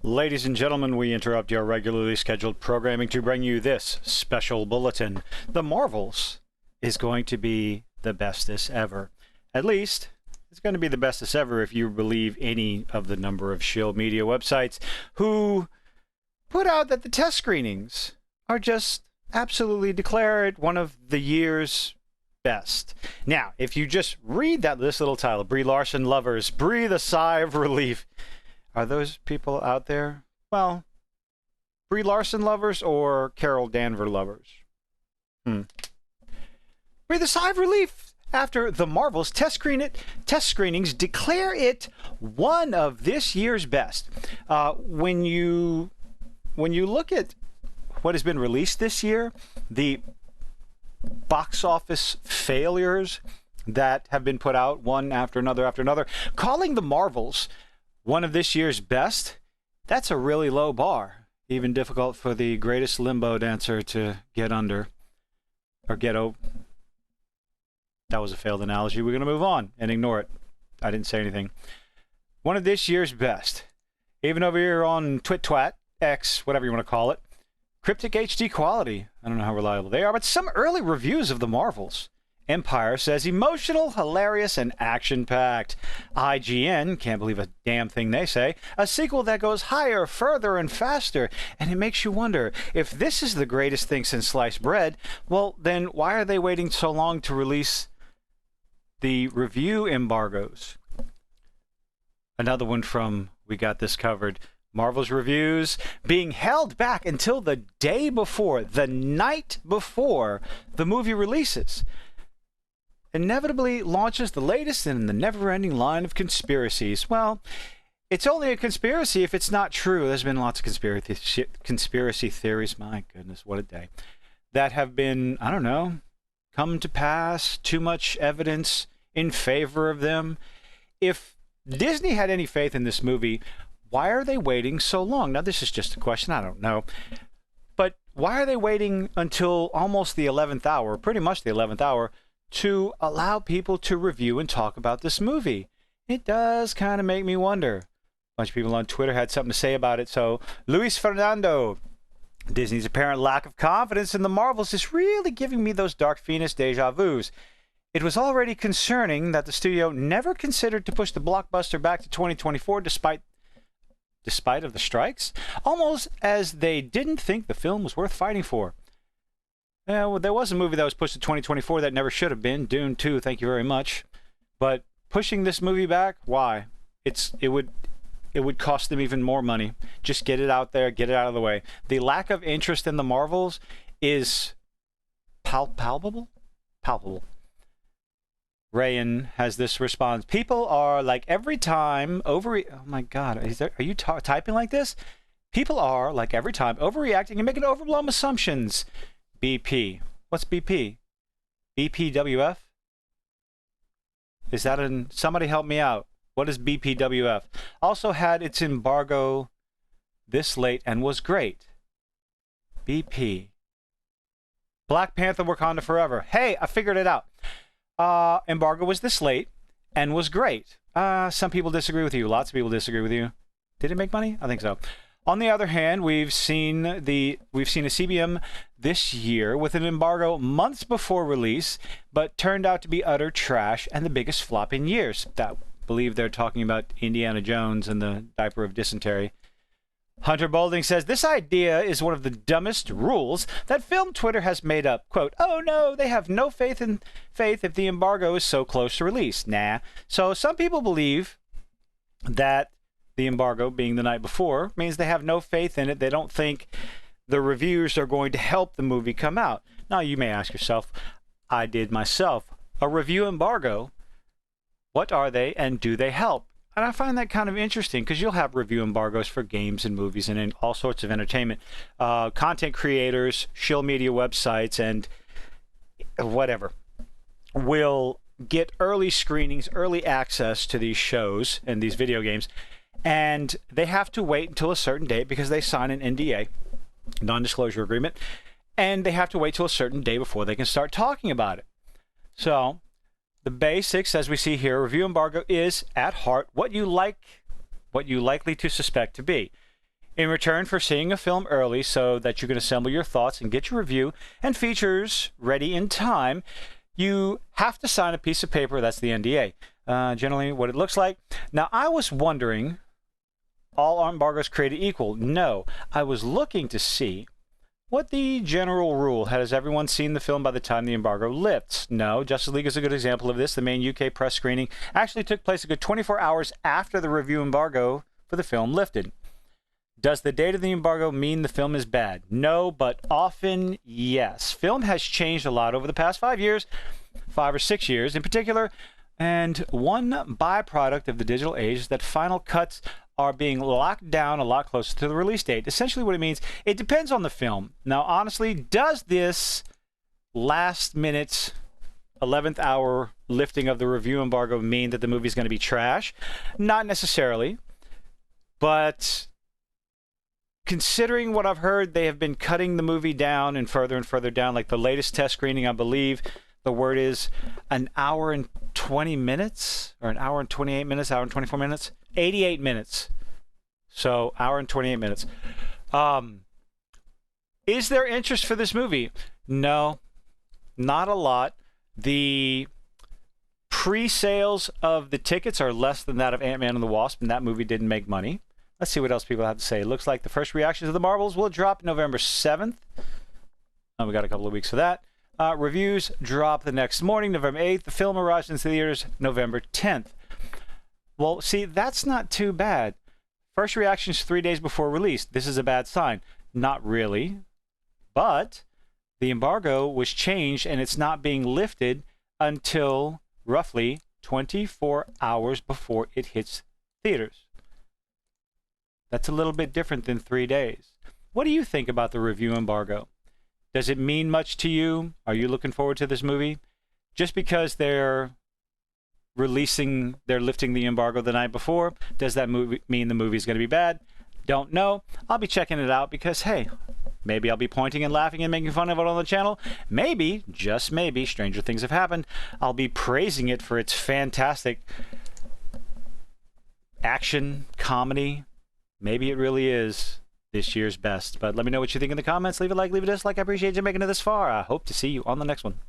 Ladies and gentlemen, we interrupt your regularly scheduled programming to bring you this special bulletin. The Marvels is going to be the bestest ever. At least, it's going to be the bestest ever if you believe any of the number of shill media websites who put out that the test screenings are just absolutely declared one of the year's best. Now, if you just read this little title, Brie Larson lovers, breathe a sigh of relief. Are those people out there? Well, Brie Larson lovers or Carol Danvers lovers? Breathe a sigh of relief after the Marvels test screenings declare it one of this year's best. When you look at what has been released this year, the box office failures that have been put out one after another, calling the Marvels one of this year's best, that's a really low bar. Even difficult for the greatest limbo dancer to get under or get over. That was a failed analogy. We're going to move on and ignore it. I didn't say anything. One of this year's best. Even over here on TwitTwat, X, whatever you want to call it. Cryptic HD quality. I don't know how reliable they are, but some early reviews of the Marvels. Empire says emotional, hilarious, and action-packed. IGN can't believe a damn thing they say. A sequel that goes higher, further, and faster. And it makes you wonder, if this is the greatest thing since sliced bread, well, then why are they waiting so long to release the review embargoes? Another one from We Got This Covered. Marvel's reviews being held back until the day before, the night before the movie releases. Inevitably launches the latest in the never-ending line of conspiracies. Well, it's only a conspiracy if it's not true. There's been lots of conspiracy theories, my goodness, what a day, that have been, I don't know, come to pass, too much evidence in favor of them. If Disney had any faith in this movie, why are they waiting so long? Now, this is just a question, I don't know. But why are they waiting until almost the 11th hour, pretty much the 11th hour, to allow people to review and talk about this movie? It does kind of make me wonder. A bunch of people on Twitter had something to say about it. So, Luis Fernando, Disney's apparent lack of confidence in the Marvels is really giving me those Dark Phoenix deja vus. It was already concerning that the studio never considered to push the blockbuster back to 2024 despite of the strikes, almost as they didn't think the film was worth fighting for. Yeah, well, there was a movie that was pushed to 2024 that never should have been. Dune 2, thank you very much. But pushing this movie back, why? It would cost them even more money. Just get it out there, get it out of the way. The lack of interest in the Marvels is palpable. Rayan has this response. People are like every time oh my God, are you typing like this? People are like every time overreacting and making overblown assumptions. BP. What's BP? BPWF? Is that somebody help me out. What is BPWF? Also had its embargo this late and was great. BP. Black Panther Wakanda Forever. Hey, I figured it out. Embargo was this late and was great. Some people disagree with you. Lots of people disagree with you. Did it make money? I think so. On the other hand, we've seen a CBM this year with an embargo months before release, but turned out to be utter trash and the biggest flop in years. I believe they're talking about Indiana Jones and the diaper of dysentery. Hunter Bolding says, this idea is one of the dumbest rules that film Twitter has made up. Quote, oh no, they have no faith if the embargo is so close to release. Nah. So some people believe that the embargo being the night before means they have no faith in it. They don't think the reviews are going to help the movie come out. Now, you may ask yourself, I did myself, a review embargo. What are they and do they help? And I find that kind of interesting because you'll have review embargoes for games and movies and in all sorts of entertainment. Content creators, shill media websites, and whatever will get early screenings, early access to these shows and these video games. And they have to wait until a certain date because they sign an NDA, non-disclosure agreement, and they have to wait till a certain day before they can start talking about it. So the basics, as we see here, review embargo is, at heart, what you likely to suspect to be. In return for seeing a film early so that you can assemble your thoughts and get your review and features ready in time, you have to sign a piece of paper. That's the NDA. Generally what it looks like. Now, I was wondering, all embargoes created equal? No. I was looking to see what the general rule. Has everyone seen the film by the time the embargo lifts? No. Justice League is a good example of this. The main UK press screening actually took place a good 24 hours after the review embargo for the film lifted. Does the date of the embargo mean the film is bad? No, but often yes. Film has changed a lot over the past 5 years, 5 or 6 years in particular, and one byproduct of the digital age is that final cuts are being locked down a lot closer to the release date. Essentially what it means, it depends on the film. Now, honestly, does this last minute 11th hour lifting of the review embargo mean that the movie's going to be trash? Not necessarily, but considering what I've heard, they have been cutting the movie down and further down. Like the latest test screening, I believe the word is an hour and 20 minutes, or an hour and 28 minutes, hour and 24 minutes, 88 minutes. So hour and 28 minutes. Is there interest for this movie? No, not a lot. The pre-sales of the tickets are less than that of Ant-Man and the Wasp, and that movie didn't make money. Let's see what else people have to say. It looks like the first reactions of the Marvels will drop November 7th. We got a couple of weeks for that. Reviews drop the next morning, November 8th. The film arrives in theaters November 10th. Well, see, that's not too bad. First reactions 3 days before release. This is a bad sign. Not really. But the embargo was changed, and it's not being lifted until roughly 24 hours before it hits theaters. That's a little bit different than 3 days. What do you think about the review embargo? Does it mean much to you? Are you looking forward to this movie? Just because they're lifting the embargo the night before, does that mean the movie's going to be bad? Don't know. I'll be checking it out because, hey, maybe I'll be pointing and laughing and making fun of it on the channel. Maybe, just maybe, stranger things have happened. I'll be praising it for its fantastic action, comedy. Maybe it really is this year's best. But let me know what you think in the comments. Leave a like, leave a dislike. I appreciate you making it this far. I hope to see you on the next one.